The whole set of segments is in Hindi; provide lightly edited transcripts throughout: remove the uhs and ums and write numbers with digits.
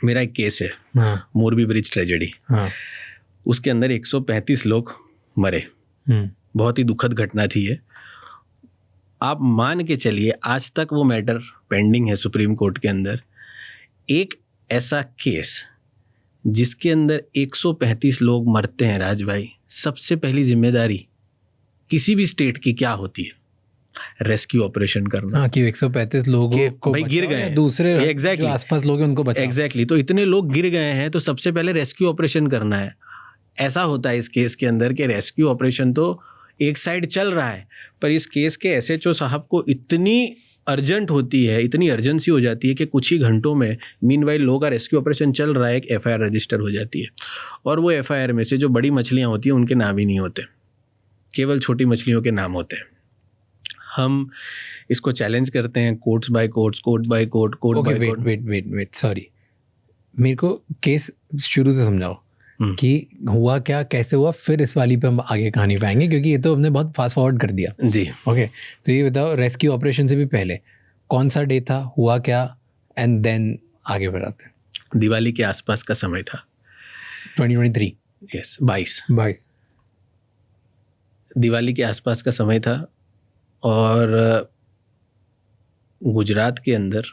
मेरा एक केस है, हाँ, मोरबी ब्रिज ट्रेजेडी। हाँ, उसके अंदर 135 लोग मरे। बहुत ही दुखद घटना थी ये। आप मान के चलिए आज तक वो मैटर पेंडिंग है सुप्रीम कोर्ट के अंदर। एक ऐसा केस जिसके अंदर 135 लोग मरते हैं राज भाई, सबसे पहली जिम्मेदारी किसी भी स्टेट की क्या होती है? रेस्क्यू ऑपरेशन करना। हाँ, कि 135 लोगों को भाई गिर गए हैं, दूसरे एग्जैक्टली जो आसपास लोग हैं उनको बचाओ। एग्जैक्टली तो इतने लोग गिर गए हैं तो सबसे पहले रेस्क्यू ऑपरेशन करना है। ऐसा होता है इस केस के अंदर कि रेस्क्यू ऑपरेशन तो एक साइड चल रहा है, पर इस केस के एसएचओ साहब को इतनी अर्जेंट होती है, इतनी अर्जेंसी हो जाती है कि कुछ ही घंटों में मीनवाइल लोगों का रेस्क्यू ऑपरेशन चल रहा है, एक एफआईआर रजिस्टर हो जाती है। और वो एफआईआर में से जो बड़ी मछलियाँ होती हैं उनके नाम ही नहीं होते, केवल छोटी मछलियों के नाम होते हैं। हम इसको चैलेंज करते हैं courts by courts, court by court, court by court. Wait, sorry, मेरे को केस शुरू से समझाओ कि हुआ क्या, कैसे हुआ, फिर इस वाली पे हम आगे कहानी पाएंगे, क्योंकि ये तो हमने बहुत फास्ट फॉरवर्ड कर दिया जी। ओके, तो ये बताओ रेस्क्यू ऑपरेशन से भी पहले कौन सा डे था, हुआ क्या, एंड देन आगे बढ़ाते हैं। दिवाली के आसपास का समय था, 2023। यस, 22 दिवाली के आसपास का समय था। और गुजरात के अंदर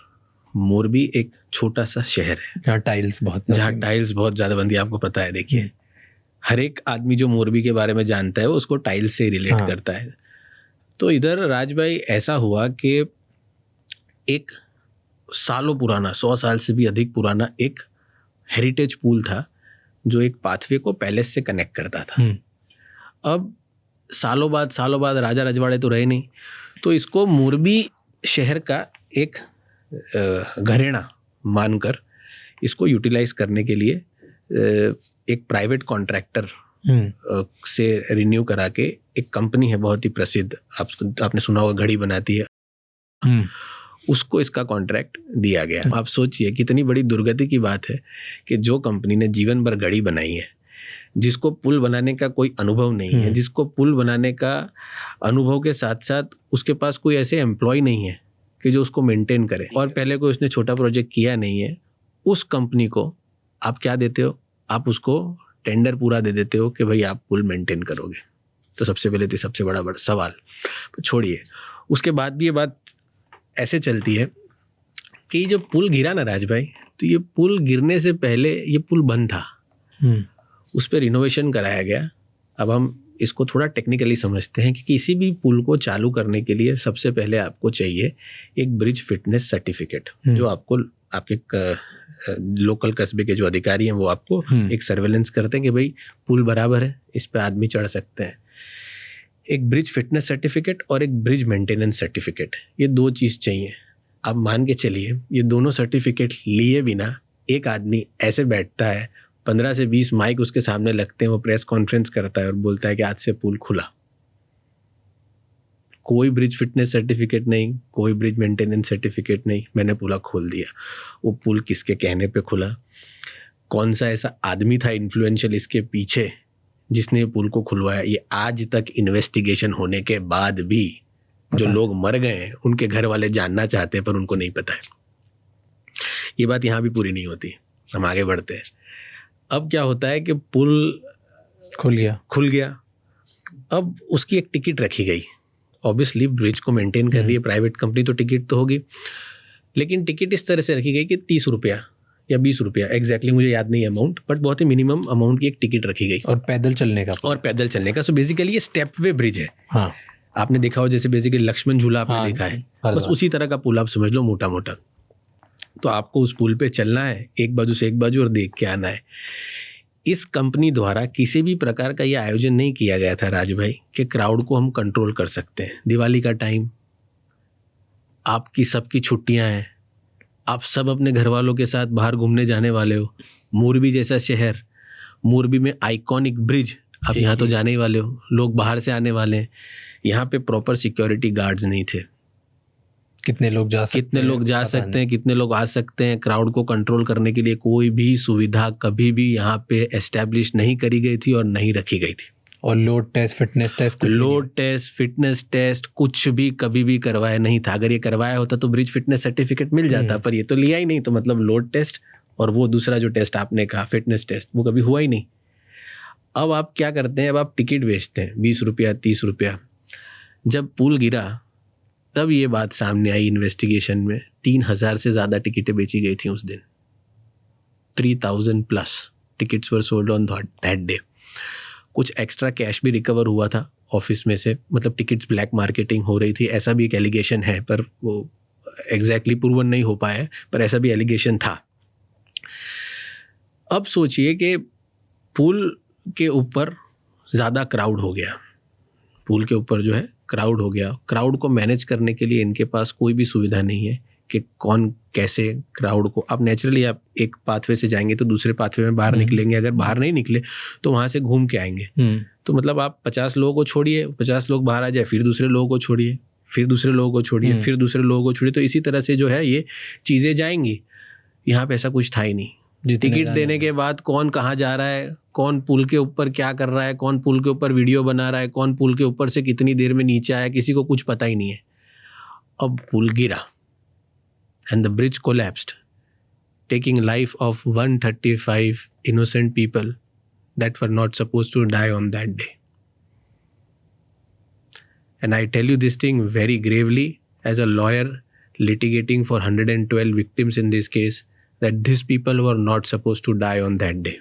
मोरबी एक छोटा सा शहर है जहाँ टाइल्स बहुत ज़्यादा बनती है। आपको पता है, देखिए हर एक आदमी जो मोरबी के बारे में जानता है वो उसको टाइल्स से रिलेट करता है। तो इधर राज भाई ऐसा हुआ कि एक सालों पुराना, 100 साल से भी अधिक पुराना एक हेरिटेज पूल था जो एक पाथवे को पैलेस से कनेक्ट करता था। अब सालों बाद राजा रजवाड़े तो रहे नहीं, तो इसको मोरबी शहर का एक घरेणा मानकर इसको यूटिलाइज करने के लिए एक प्राइवेट कॉन्ट्रैक्टर से रिन्यू करा के, एक कंपनी है बहुत ही प्रसिद्ध, आपने सुना होगा, घड़ी बनाती है, उसको इसका कॉन्ट्रैक्ट दिया गया। आप सोचिए कितनी बड़ी दुर्गति की बात है कि जो कंपनी ने जीवन भर घड़ी बनाई है, जिसको पुल बनाने का कोई अनुभव नहीं है, जिसको पुल बनाने का अनुभव के साथ साथ उसके पास कोई ऐसे एम्प्लॉय नहीं है कि जो उसको मेंटेन करे, और पहले कोई उसने छोटा प्रोजेक्ट किया नहीं है, उस कंपनी को आप क्या देते हो? आप उसको टेंडर पूरा दे देते हो कि भाई आप पुल मेंटेन करोगे। तो सबसे पहले तो सबसे बड़ा सवाल छोड़िए, उसके बाद भी ये बात ऐसे चलती है कि जब पुल गिरा ना राज भाई, तो ये पुल गिरने से पहले ये पुल बंद था, उस पर रिनोवेशन कराया गया। अब हम इसको थोड़ा टेक्निकली समझते हैं कि किसी भी पुल को चालू करने के लिए सबसे पहले आपको चाहिए एक ब्रिज फिटनेस सर्टिफिकेट, जो आपको आपके लोकल कस्बे के जो अधिकारी हैं वो आपको एक सर्वेलेंस करते हैं कि भाई पुल बराबर है, इस पे आदमी चढ़ सकते हैं। एक ब्रिज फिटनेस सर्टिफिकेट और एक ब्रिज मेंटेनेंस सर्टिफिकेट, ये 2 चीज़ चाहिए। आप मान के चलिए ये दोनों सर्टिफिकेट लिए बिना एक आदमी ऐसे बैठता है, 15 से 20 माइक उसके सामने लगते हैं, वो प्रेस कॉन्फ्रेंस करता है और बोलता है कि आज से पुल खुला। कोई ब्रिज फिटनेस सर्टिफिकेट नहीं, कोई ब्रिज मेंटेनेंस सर्टिफिकेट नहीं, मैंने पुल खोल दिया। वो पुल किसके कहने पे खुला? कौन सा ऐसा आदमी था इन्फ्लुएंशियल इसके पीछे जिसने पुल को खुलवाया? ये आज तक इन्वेस्टिगेशन होने के बाद भी जो लोग मर गए हैं उनके घर वाले जानना चाहते हैं, पर उनको नहीं पता है। ये बात यहाँ भी पूरी नहीं होती। हम आगे बढ़ते हैं। अब क्या होता है कि पुल खुल गया। अब उसकी एक टिकट रखी गई। ऑब्वियसली ब्रिज को मेंटेन कर रही है प्राइवेट कंपनी, तो टिकट तो होगी, लेकिन टिकट इस तरह से रखी गई कि 30 रुपया या 20 रुपया, एग्जैक्टली मुझे याद नहीं है अमाउंट, बट बहुत ही मिनिमम अमाउंट की एक टिकट रखी गई। और पैदल चलने का। सो बेसिकली ये स्टेप वे ब्रिज है। हाँ, आपने देखा हो जैसे बेसिकली लक्ष्मण झूला आपने देखा है, बस उसी तरह का पुल आप समझ लो, मोटा मोटा। तो आपको उस पुल पे चलना है, एक बाजू से एक बाजू, और देख के आना है। इस कंपनी द्वारा किसी भी प्रकार का ये आयोजन नहीं किया गया था राज भाई कि क्राउड को हम कंट्रोल कर सकते हैं। दिवाली का टाइम, आपकी सबकी छुट्टियां हैं, आप सब अपने घर वालों के साथ बाहर घूमने जाने वाले हो। मोरबी जैसा शहर, मोरबी में आइकॉनिक ब्रिज, आप यहाँ तो जाने ही वाले हो, लोग बाहर से आने वाले हैं। यहाँ पे प्रॉपर सिक्योरिटी गार्ड्स नहीं थे। कितने लोग जा सकते हैं, कितने लोग आ सकते हैं, क्राउड को कंट्रोल करने के लिए कोई भी सुविधा कभी भी यहाँ पे एस्टैब्लिश नहीं करी गई थी और नहीं रखी गई थी। और लोड टेस्ट, फिटनेस टेस्ट कुछ भी कभी भी करवाया नहीं था। अगर ये करवाया होता तो ब्रिज फिटनेस सर्टिफिकेट मिल जाता, पर ये तो लिया ही नहीं, तो मतलब लोड टेस्ट और वो दूसरा जो टेस्ट आपने कहा फिटनेस टेस्ट, वो कभी हुआ ही नहीं। अब आप क्या करते हैं, अब आप टिकट बेचते हैं 20 रुपया 30 रुपया। जब पुल गिरा तब ये बात सामने आई इन्वेस्टिगेशन में, 3000 से ज़्यादा टिकटें बेची गई थी उस दिन, 3000+ tickets were sold on that day. कुछ एक्स्ट्रा कैश भी रिकवर हुआ था ऑफिस में से, मतलब टिकट्स ब्लैक मार्केटिंग हो रही थी, ऐसा भी एक एलिगेशन है, पर वो एग्जैक्टली प्रूवन नहीं हो पाया है, पर ऐसा भी एलिगेशन था। अब सोचिए कि पुल के ऊपर ज़्यादा क्राउड हो गया, पुल के ऊपर जो है क्राउड हो गया। क्राउड को मैनेज करने के लिए इनके पास कोई भी सुविधा नहीं है कि कौन कैसे क्राउड को, आप नेचुरली आप एक पाथवे से जाएंगे तो दूसरे पाथवे में बाहर निकलेंगे, अगर बाहर नहीं निकले तो वहाँ से घूम के आएंगे। तो मतलब आप 50 लोगों को छोड़िए, 50 लोग बाहर आ जाए, फिर दूसरे लोगों को छोड़िए, फिर दूसरे लोगों को छोड़िए, फिर दूसरे लोगों को छोड़िए, तो इसी तरह से जो है ये चीज़ें जाएंगी। यहाँ पे ऐसा कुछ था ही नहीं। टिकट देने के बाद कौन कहाँ जा रहा है, कौन पुल के ऊपर क्या कर रहा है, कौन पुल के ऊपर वीडियो बना रहा है, कौन पुल के ऊपर से कितनी देर में नीचे आया, किसी को कुछ पता ही नहीं है। अब पुल गिरा and the bridge collapsed, taking life of 135 innocent people that were not supposed to die on that day. And I tell you this thing very gravely as a lawyer litigating for 112 victims in this case, that these people were not supposed to die on that day.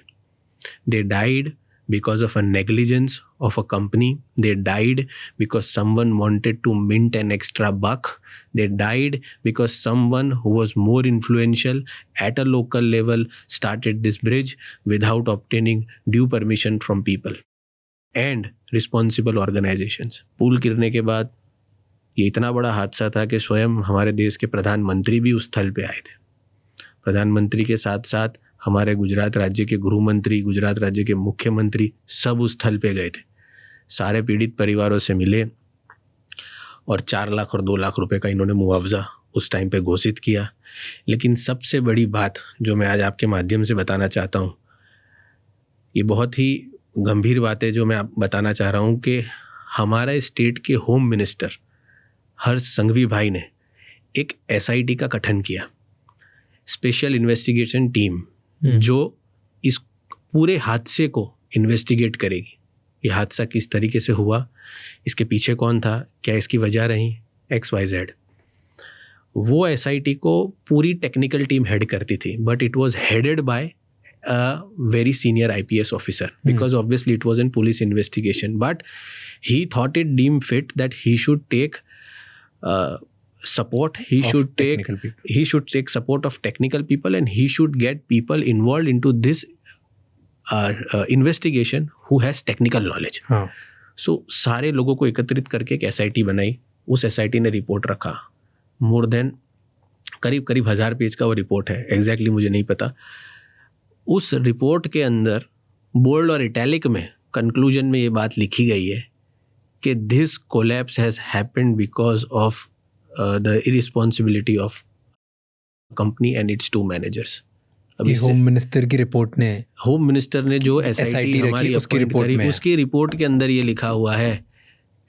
They died because of a negligence of a company. They died because someone wanted to mint an extra buck. They died because someone who was more influential at a local level started this bridge without obtaining due permission from people and responsible organizations. पुल गिरने के बाद ये इतना बड़ा हादसा था कि स्वयं हमारे देश के प्रधानमंत्री भी उस स्थल पे आए थे। प्रधानमंत्री के साथ साथ हमारे गुजरात राज्य के गृह मंत्री, गुजरात राज्य के मुख्यमंत्री सब उस स्थल पे गए थे। सारे पीड़ित परिवारों से मिले और 4 लाख और 2 लाख रुपए का इन्होंने मुआवजा उस टाइम पे घोषित किया। लेकिन सबसे बड़ी बात जो मैं आज आपके माध्यम से बताना चाहता हूँ, ये बहुत ही गंभीर बात है जो मैं आप बताना चाह रहा हूँ कि हमारे स्टेट के होम मिनिस्टर हर्ष संघवी भाई ने एक SIT का गठन किया, स्पेशल इन्वेस्टिगेशन टीम, जो इस पूरे हादसे को इन्वेस्टिगेट करेगी। ये हादसा किस तरीके से हुआ, इसके पीछे कौन था, क्या इसकी वजह रही, XYZ। वो SIT को पूरी टेक्निकल टीम हेड करती थी, but it was headed by a very senior IPS officer, because obviously it was in police investigation, but he thought it deemed fit that he should take support, he should take support of technical people, and he should get people involved into this investigation who has technical knowledge. So सारे लोगों को एकत्रित करके एक SIT बनाई, उस SIT ने रिपोर्ट रखा, मोर देन करीब 1000 पेज का वो रिपोर्ट है, एग्जैक्टली मुझे नहीं पता। उस रिपोर्ट के अंदर बोल्ड और इटैलिक में कंक्लूजन में ये बात लिखी गई है कि this collapse has happened because of the irresponsibility of company and it's 2 managers. अभी होम मिनिस्टर की रिपोर्ट ने, होम मिनिस्टर ने जो SIT हमारी उसकी रिपोर्ट में, उसकी रिपोर्ट के अंदर ये लिखा हुआ है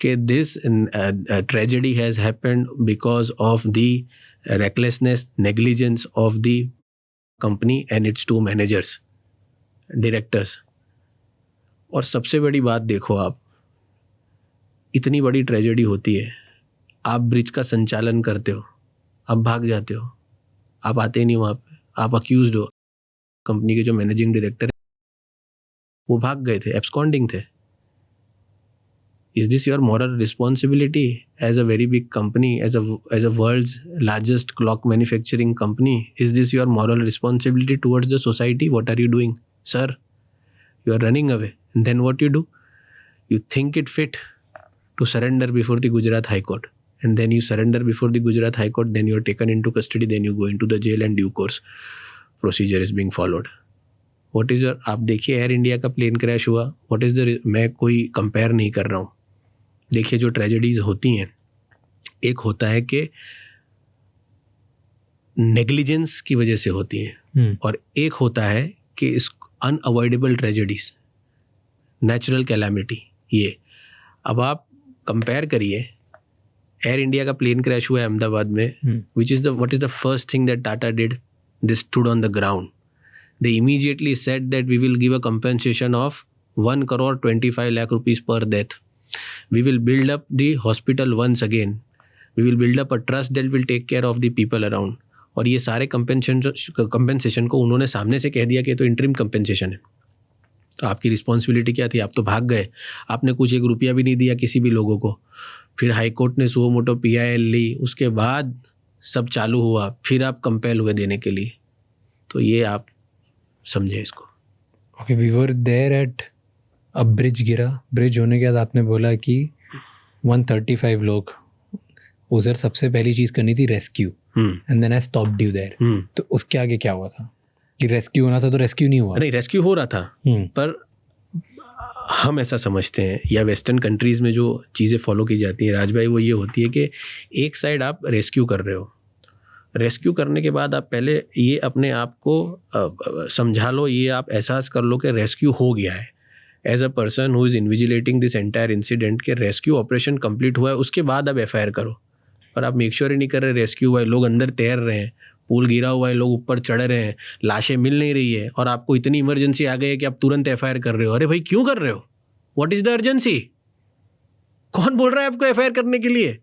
कि this tragedy has happened because of the recklessness, negligence of the company and it's 2 managers, directors. और सबसे बड़ी बात देखो, आप इतनी बड़ी ट्रेजेडी होती है, आप ब्रिज का संचालन करते हो, आप भाग जाते हो, आप आते ही नहीं वहाँ पे, आप अक्यूज्ड हो। कंपनी के जो मैनेजिंग डायरेक्टर है वो भाग गए थे, एब्सकॉन्डिंग थे। Is this your moral responsibility as a very big company, as a world's largest clock manufacturing company? Is this your moral responsibility towards the society? What are you doing sir? You are running away, and then what you do, you think it fit to surrender before the Gujarat High Court, and then you surrender before the Gujarat High Court, then you are taken into custody, then you go into the jail, and due course procedure is being followed. What is your, आप देखिए एयर इंडिया का प्लेन क्रैश हुआ, what is the, मैं कोई कंपेयर नहीं कर रहा हूँ, देखिए जो ट्रेजेडीज होती हैं, एक होता है कि नेग्लिजेंस की वजह से होती हैं, और एक होता है कि इस अनअवॉइडेबल ट्रेजेडीज, नेचुरल कैलामिटी। ये अब आप कंपेयर करिए, एयर इंडिया का प्लेन क्रैश हुआ है अहमदाबाद में, what is the first thing that Tata did? They stood on the ground, They immediately said that we will give a compensation of 1.25 crore rupees per death. We will build up the hospital once again. We will build up a trust that will take care of the people around. और ये सारे कंपेंसेशन को उन्होंने सामने से कह दिया कि तो इंटरिम कंपेंसेशन है. तो आपकी रिस्पॉन्सिबिलिटी क्या थी? आप तो भाग गए, आपने कुछ 1 रुपया भी नहीं दिया किसी भी लोगों को. फिर हाई कोर्ट ने सुओ मोटो PIL ली, उसके बाद सब चालू हुआ, फिर आप कंपेल हुए देने के लिए. तो ये आप समझे इसको. Okay, we were there at a bridge गिरा. ब्रिज होने के बाद आपने बोला कि 135 लोग. उधर सबसे पहली चीज़ करनी थी rescue, and then I stopped you there. तो उसके आगे क्या हुआ था? कि रेस्क्यू होना था तो रेस्क्यू नहीं हुआ? नहीं, रेस्क्यू हो रहा था, पर हम ऐसा समझते हैं या वेस्टर्न कंट्रीज़ में जो चीज़ें फॉलो की जाती हैं राज भाई, वो ये होती है कि एक साइड आप रेस्क्यू कर रहे हो, रेस्क्यू करने के बाद आप पहले ये अपने आप को समझा लो, ये आप एहसास कर लो कि रेस्क्यू हो गया है. As a person who is invigilating this entire incident के रेस्क्यू ऑपरेशन कंप्लीट हुआ है, उसके बाद आप FIR करो. पर आप मेक श्योर ही नहीं कर रहे रेस्क्यू हुआ है, लोग अंदर तैर रहे हैं, पुल गिरा हुआ है, लोग ऊपर चढ़ रहे हैं, लाशें मिल नहीं रही है, और आपको इतनी इमरजेंसी आ गई है कि आप तुरंत FIR कर रहे हो. अरे भाई क्यों कर रहे हो? What is the urgency? कौन बोल रहा है आपको FIR करने के लिए?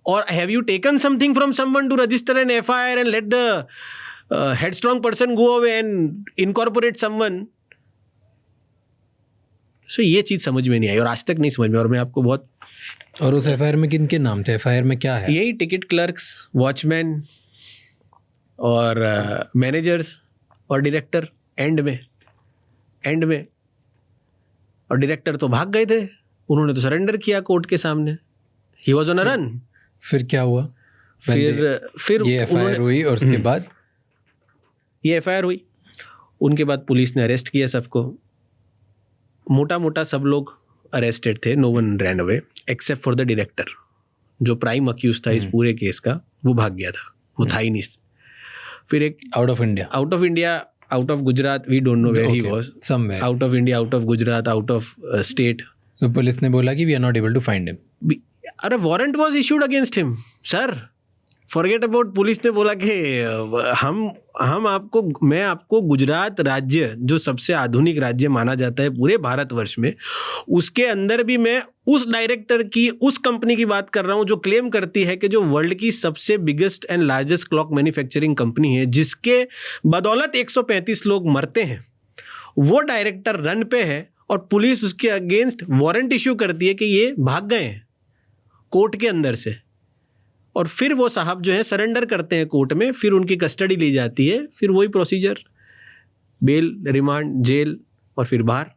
और have you taken something from someone to register an FIR and let the headstrong person go away and incorporate someone? So ये चीज़ समझ में नहीं आई और आज तक नहीं समझ में. और मैं आपको बहुत. और उस FIR में किन के नाम थे? FIR में क्या है? यही टिकट क्लर्क्स, वॉचमैन और मैनेजर्स और डायरेक्टर. एंड में और डायरेक्टर तो भाग गए थे, उन्होंने तो सरेंडर किया कोर्ट के सामने. He was on a run. फिर क्या हुआ? फिर ये FIR हुई और उसके बाद ये FIR हुई. उनके बाद पुलिस ने अरेस्ट किया सबको. मोटा सब लोग अरेस्टेड थे. No one ran away except for the director, जो प्राइम अक्यूज था इस पूरे केस का. वो भाग गया था, वो था ही नहीं. फिर एक out of India, out of Gujarat, we don't know where he was. Somewhere out of India, out of Gujarat, out of state. So police ने बोला कि we are not able to find him. अरे warrant was issued against him sir. Forget about. Police ने बोला कि मैं आपको गुजरात राज्य, जो सबसे आधुनिक राज्य माना जाता है पूरे भारतवर्ष में, उसके अंदर भी मैं उस डायरेक्टर की, उस कंपनी की बात कर रहा हूं जो क्लेम करती है कि जो वर्ल्ड की सबसे biggest and largest clock manufacturing company है, जिसके बदौलत 135 लोग मरते हैं, वो डायरेक्टर रन पे है और पुलिस उसके अगेंस्ट वारंट इश्यू करती है कि ये भाग गए हैं कोर्ट के अंदर से. और फिर वो साहब जो है सरेंडर करते हैं कोर्ट में, फिर उनकी कस्टडी ली जाती है, फिर वही प्रोसीजर, बेल, रिमांड, जेल और फिर बाहर.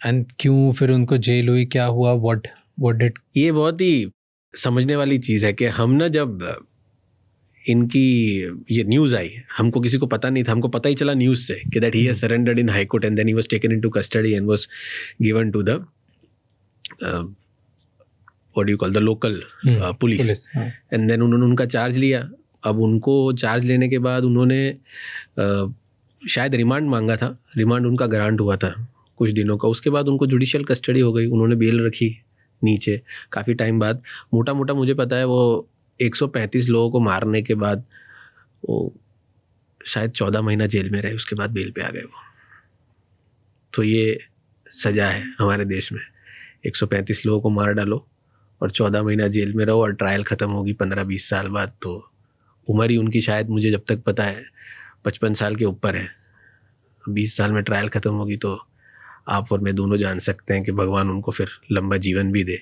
एंड क्यों फिर उनको जेल हुई? क्या हुआ? What did? ये बहुत ही समझने वाली चीज़ है कि हम ना, जब इनकी ये न्यूज़ आई, हमको किसी को पता नहीं था, हमको पता ही चला न्यूज़ से कि that he has surrendered in high court and then he was taken into custody and was given to the what do you call the local police. And then उन्होंने उनका चार्ज लिया. अब उनको चार्ज लेने के बाद उन्होंने शायद रिमांड मांगा था. रिमांड उनका ग्रांट हुआ था कुछ दिनों का. उसके बाद उनको जुडिशियल कस्टडी हो गई. उन्होंने बेल रखी नीचे काफ़ी टाइम बाद. मोटा मुझे पता है वो 135 लोगों को मारने के बाद वो शायद 14 महीना जेल में रहे, उसके बाद बेल पे आ गए वो. तो ये सज़ा है हमारे देश में. 135 लोगों को मार डालो और 14 महीना जेल में रहो और ट्रायल ख़त्म होगी 15-20 साल बाद. तो उम्र ही उनकी शायद, मुझे जब तक पता है, 55 साल के ऊपर है. 20 साल में ट्रायल ख़त्म होगी तो आप और मैं दोनों जान सकते हैं कि भगवान उनको फिर लंबा जीवन भी दे.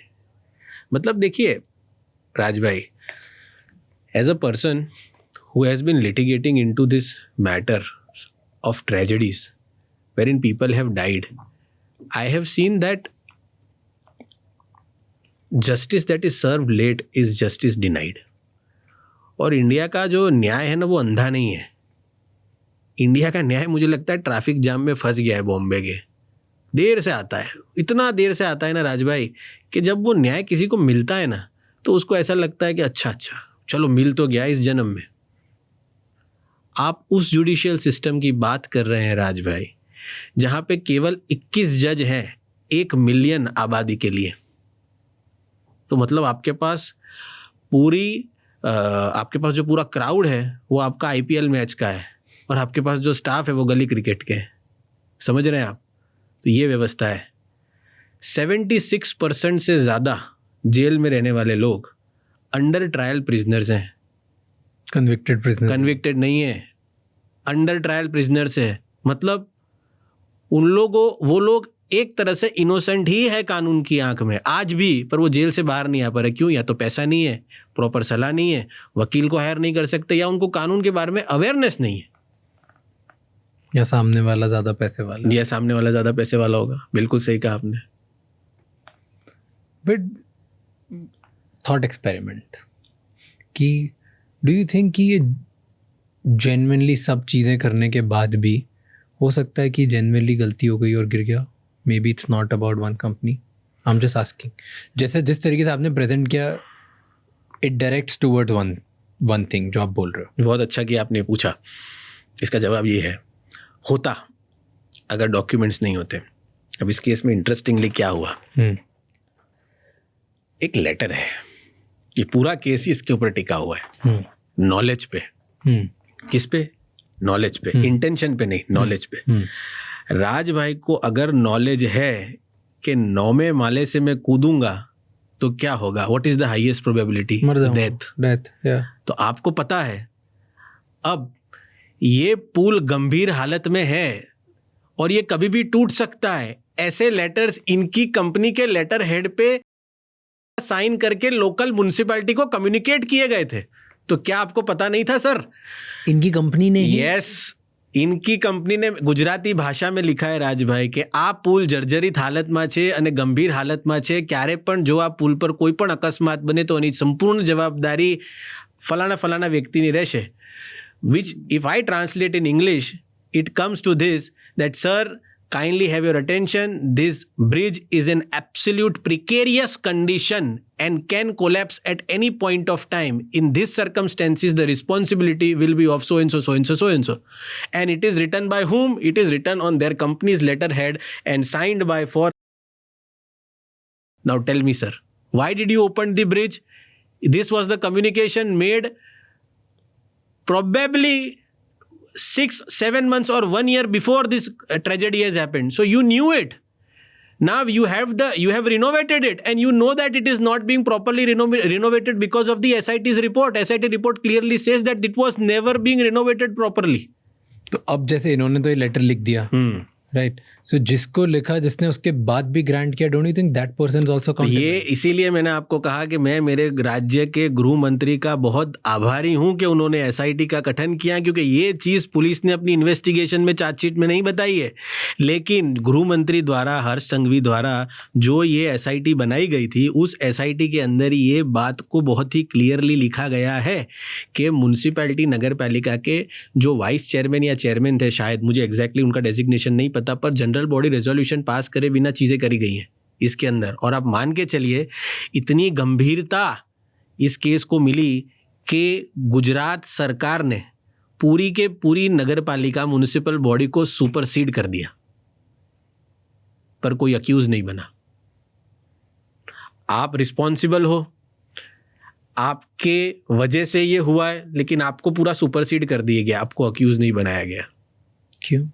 मतलब देखिए राज भाई, as a person who has been litigating into this matter of tragedies wherein people have died, I have seen that justice that is served late is justice denied. और इंडिया का जो न्याय है ना, वो अंधा नहीं है. इंडिया का न्याय मुझे लगता है ट्रैफिक जाम में फंस गया है बॉम्बे के. देर से आता है, इतना देर से आता है ना राज भाई, कि जब वो न्याय किसी को मिलता है ना, तो उसको ऐसा लगता है कि अच्छा चलो मिल तो गया इस जन्म में. आप उस जुडिशियल सिस्टम की बात कर रहे हैं राज भाई, जहाँ पे केवल 21 जज हैं 1 मिलियन आबादी के लिए. तो मतलब आपके पास पूरी आपके पास जो पूरा क्राउड है वो आपका IPL मैच का है, और आपके पास जो स्टाफ है वो गली क्रिकेट के है। समझ रहे हैं आप? तो ये व्यवस्था है। 76% से ज़्यादा जेल में रहने वाले लोग अंडर ट्रायल प्रिजनर्स हैं। कन्विक्टेड प्रिजनर, कन्विक्टेड नहीं है, अंडर ट्रायल प्रिजनर्स है। मतलब उन लोगों, वो लोग एक तरह से इनोसेंट ही है कानून की आंख में आज भी, पर वो जेल से बाहर नहीं आ पा रहे। क्यों? या तो पैसा नहीं है, प्रॉपर सलाह नहीं है, वकील को हायर नहीं कर सकते, या उनको कानून के बारे में अवेयरनेस नहीं है, या सामने वाला ज़्यादा पैसे वाला, या सामने वाला ज़्यादा पैसे वाला होगा। बिल्कुल सही कहा आपने। बट थॉट एक्सपेरिमेंट कि डू यू थिंक कि ये जेन्युइनली सब चीज़ें करने के बाद भी हो सकता है कि जेन्युइनली गलती हो गई और गिर गया? May be it's not about one company, I am just asking. जैसे जिस तरीके से आपने प्रेजेंट किया, it directs towards one thing जो आप बोल रहे हो। बहुत अच्छा कि आपने पूछा। इसका जवाब ये है, होता अगर डॉक्यूमेंट्स नहीं होते। अब इस केस में इंटरेस्टिंगली क्या हुआ, एक लेटर है, ये पूरा केस ही इसके ऊपर टिका हुआ है, नॉलेज पे। किस पे? नॉलेज पे, इंटेंशन पे नहीं, नॉलेज पे। राज भाई को अगर नॉलेज है कि 9वें माले से मैं कूदूंगा तो क्या होगा, what is the highest probability? Death. तो आपको पता है अब ये पुल गंभीर हालत में है और ये कभी भी टूट सकता है। ऐसे लेटर्स इनकी कंपनी के लेटर हेड पे साइन करके लोकल म्युनिसिपैलिटी को कम्युनिकेट किए गए थे। तो क्या आपको पता नहीं था सर? इनकी कंपनी ने? यस, इनकी कंपनी ने गुजराती भाषा में लिखा है રાજભાઈ કે આ પુલ જર્જરિત હાલતમાં છે અને ગંભીર હાલતમાં છે, ક્યારે પણ જો આ પુલ પર કોઈ પણ અકસ્માત બને તો એની સંપૂર્ણ જવાબદારી ફલાણા વ્યક્તિની રહેશે. Which if I translate in English, it comes to this, that sir, kindly have your attention, this bridge is in absolute precarious condition and can collapse at any point of time. In these circumstances, the responsibility will be of so and so, so and so, so and so. And it is written by whom? It is written on their company's letterhead and signed by for. Now tell me, sir, why did you open the bridge? This was the communication made probably 6-7 months or 1 year before this tragedy has happened. So you knew it. Now you have renovated it, and you know that it is not being properly renovated because of the SIT's report. SIT report clearly says that it was never being renovated properly. तो अब जैसे इन्होंने तो ये लेटर लिख दिया, राइट? सो जिसको लिखा, जिसने उसके बाद भी ग्रांट किया, don't you think that person is also countable? ये इसीलिए मैंने आपको कहा कि मैं मेरे राज्य के गृह मंत्री का बहुत आभारी हूं कि उन्होंने SIT का गठन किया, क्योंकि ये चीज़ पुलिस ने अपनी इन्वेस्टिगेशन में चार्जशीट में नहीं बताई है, लेकिन गृह मंत्री द्वारा, हर्ष संघवी द्वारा जो ये SIT बनाई गई थी, उस SIT के अंदर ये बात को बहुत ही क्लियरली लिखा गया है कि म्युनिसिपैलिटी, नगर पालिका के जो वाइस चेयरमैन या चेयरमैन थे, शायद मुझे एग्जैक्टली उनका डेजिग्नेशन नहीं पता, पर जनरल बॉडी रेजोल्यूशन पास करे बिना चीज़ें करी गई हैं इसके अंदर। और आप मान के चलिए इतनी गंभीरता इस केस को मिली कि गुजरात सरकार ने पूरी के पूरी नगर पालिका, म्युनिसिपल बॉडी को सुपरसीड कर दिया, पर कोई अक्यूज नहीं बना। आप रिस्पॉन्सिबल हो, आपके वजह से ये हुआ है, लेकिन आपको पूरा सुपरसीड कर दिया गया, आपको अक्यूज नहीं बनाया गया। क्यों?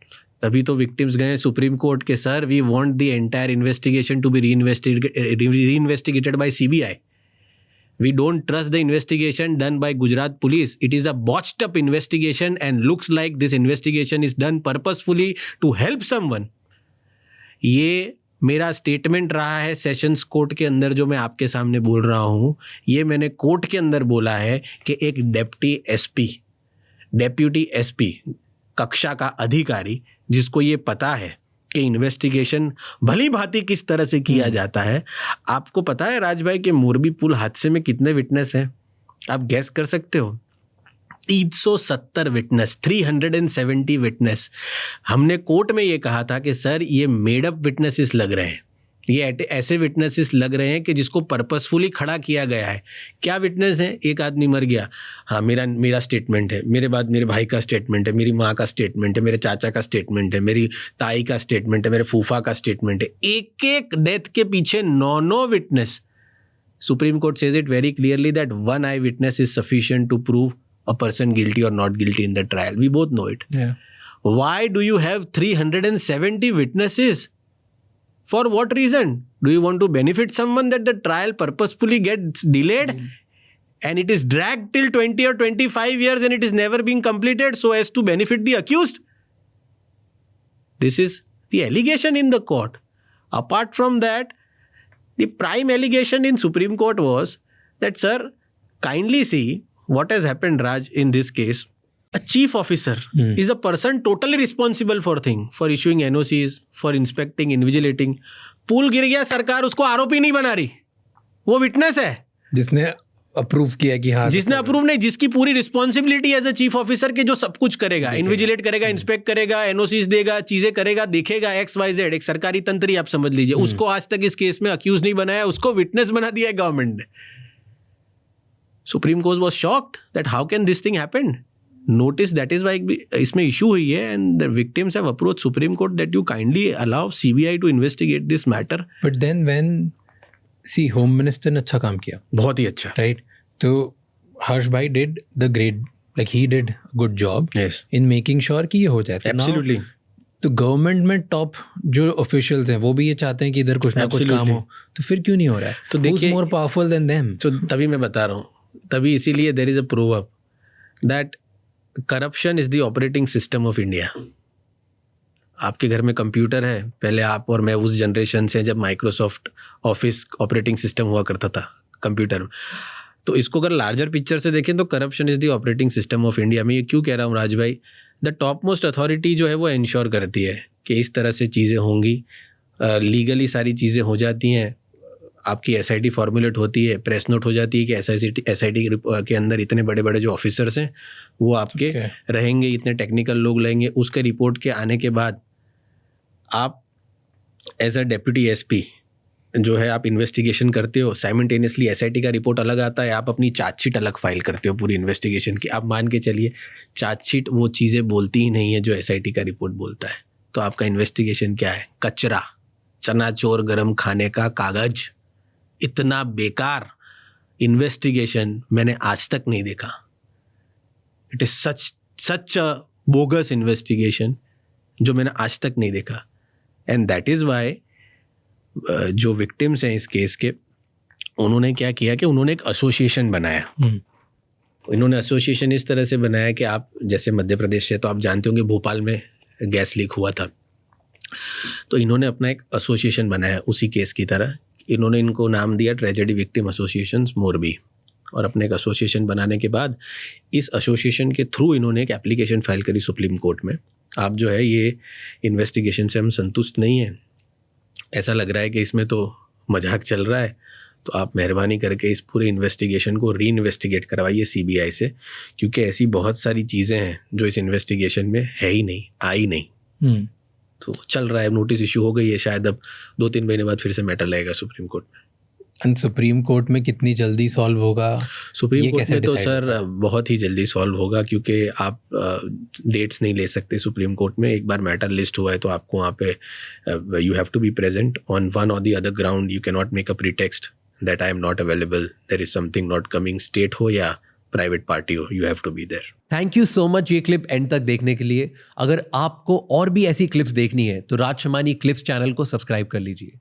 तभी तो विक्टिम्स गए सुप्रीम कोर्ट के, sir we want the entire investigation to be reinvestigated by CBI. We don't trust the investigation done by Gujarat police. It is a botched up investigation and looks like this investigation is done purposefully to help someone. ये मेरा स्टेटमेंट रहा है सेशंस कोर्ट के अंदर, जो मैं आपके सामने बोल रहा हूँ, ये मैंने कोर्ट के अंदर बोला है कि एक डेप्यूटी SP कक्षा का अधिकारी, जिसको ये पता है कि इन्वेस्टिगेशन भली भांति किस तरह से किया जाता है। आपको पता है राजभाई के मोरबी पुल हादसे में कितने विटनेस हैं? आप गैस कर सकते हो? 370 विटनेस, 370 विटनेस। हमने कोर्ट में ये कहा था कि सर ये मेड अप विटनेसेस लग रहे हैं, ये ऐसे विटनेसेस लग रहे हैं कि जिसको पर्पसफुली खड़ा किया गया है। क्या विटनेस है? एक आदमी मर गया, हाँ मेरा स्टेटमेंट है, मेरे बाद मेरे भाई का स्टेटमेंट है, मेरी माँ का स्टेटमेंट है, मेरे चाचा का स्टेटमेंट है, मेरी ताई का स्टेटमेंट है, मेरे फूफा का स्टेटमेंट है। एक एक डेथ के पीछे 9 witness. Supreme Court says it very clearly that one eyewitness is sufficient to prove a person guilty or not guilty in the trial. We both know it. Yeah. Why do you have 370 witnesses? For what reason? Do you want to benefit someone that the trial purposefully gets delayed and it is dragged till 20 or 25 years and it is never being completed so as to benefit the accused? This is the allegation in the court. Apart from that, the prime allegation in Supreme Court was that, sir, kindly see what has happened, Raj, in this case. A chief officer is a person totally responsible for issuing NOCs, for inspecting, invigilating. पुल गिर गया, सरकार उसको आरोपी नहीं बना रही, वो विटनेस है जिसने अप्रूव किया कि हाँ, जिसने अप्रूव नहीं, जिसकी पूरी responsibility as a chief officer के जो सब कुछ करेगा, इन्विजिलेट करेगा, इंस्पेक्ट करेगा, एनओसीज देगा, चीजें करेगा, देखेगा, XYZ, एक सरकारी तंत्र ही आप समझ लीजिए, उसको आज तक इस केस में अक्यूज नहीं बनाया, उसको विटनेस बना दिया है गवर्नमेंट ने. Supreme court was shocked that how can this thing happen. Notice that is why इसमें इशू हुई है and the victims have approach supreme court that you kindly allow CBI to investigate this matter. But then when see home minister ने अच्छा काम किया, बहुत ही अच्छा, राइट? तो हर्ष भाई did the great, like he did good job in making sure कि ये हो जाए. एब्सोल्युटली. तो गवर्नमेंट में टॉप जो ऑफिशियल्स हैं वो भी ये चाहते हैं कि इधर कुछ ना कुछ काम हो, तो फिर क्यों नहीं हो रहा है? तो देखिए, मोर पावरफुल देन देम. तो तभी मैं बता रहा हूँ, तभी इसीलिए there is a proof that corruption is the operating system of India. आपके घर में कंप्यूटर है, पहले आप और मैं उस जनरेशन से जब माइक्रोसॉफ्ट ऑफिस ऑपरेटिंग सिस्टम हुआ करता था कंप्यूटर में. तो इसको अगर लार्जर पिक्चर से देखें तो corruption is the operating system of India. मैं ये क्यों कह रहा हूँ राज भाई? द टॉप मोस्ट अथॉरिटी जो है वो इंश्योर करती है कि इस तरह से चीज़ें होंगी, लीगली सारी चीज़ें हो जाती हैं, आपकी SIT फॉर्मुलेट होती है, प्रेस नोट हो जाती है कि SIT के अंदर इतने बड़े बड़े जो ऑफिसर्स हैं वो आपके रहेंगे, इतने टेक्निकल लोग लेंगे. उसके रिपोर्ट के आने के बाद आप एज अ डेप्यूटी SP जो है आप इन्वेस्टिगेशन करते हो, साइमल्टेनियसली SIT का रिपोर्ट अलग आता है, आप अपनी चार्जशीट अलग फाइल करते हो पूरी इन्वेस्टिगेशन की. आप मान के चलिए चार्जशीट वो चीज़ें बोलती ही नहीं है जो SIT का रिपोर्ट बोलता है. तो आपका इन्वेस्टिगेशन क्या है? कचरा, चनाचोर गरम खाने का कागज. इतना बेकार इन्वेस्टिगेशन मैंने आज तक नहीं देखा. It is such a bogus investigation जो मैंने आज तक नहीं देखा. एंड दैट इज वाई जो विक्टिम्स हैं इस केस के, उन्होंने क्या किया कि उन्होंने एक एसोसिएशन बनाया. इन्होंने एसोसिएशन इस तरह से बनाया कि आप जैसे मध्य प्रदेश से, तो आप जानते होंगे भोपाल में गैस लीक हुआ था, तो इन्होंने अपना एक एसोसिएशन बनाया उसी केस की तरह. इन्होंने इनको नाम दिया ट्रेजेडी विक्टिम एसोसिएशंस मोरबी. और अपने एक एसोसिएशन बनाने के बाद इस एसोसिएशन के थ्रू इन्होंने एक एप्लीकेशन फाइल करी सुप्रीम कोर्ट में. आप जो है ये इन्वेस्टिगेशन से हम संतुष्ट नहीं हैं, ऐसा लग रहा है कि इसमें तो मजाक चल रहा है, तो आप मेहरबानी करके इस पूरे इन्वेस्टिगेशन को री इन्वेस्टिगेट करवाइए CBI से, क्योंकि ऐसी बहुत सारी चीज़ें हैं जो इस इन्वेस्टिगेशन में है ही नहीं, आई नहीं. तो चल रहा है, नोटिस इशू हो गई है, शायद अब 2-3 महीने बाद फिर से मैटर लगेगा सुप्रीम कोर्ट में. एंड सुप्रीम कोर्ट में कितनी जल्दी सॉल्व होगा? सुप्रीम कोर्ट में तो सर बहुत ही जल्दी सॉल्व होगा, क्योंकि आप डेट्स नहीं ले सकते सुप्रीम कोर्ट में. एक बार मैटर लिस्ट हुआ है तो आपको वहाँ पे you have to be present on one or the other ground. You can not make a pretext that I am not available, there is something not coming, state हो या प्राइवेट पार्टी हो, you have to be there. Thank you so much ये क्लिप एंड तक देखने के लिए. अगर आपको और भी ऐसी क्लिप्स देखनी है तो राज शमानी क्लिप्स चैनल को सब्सक्राइब कर लीजिए.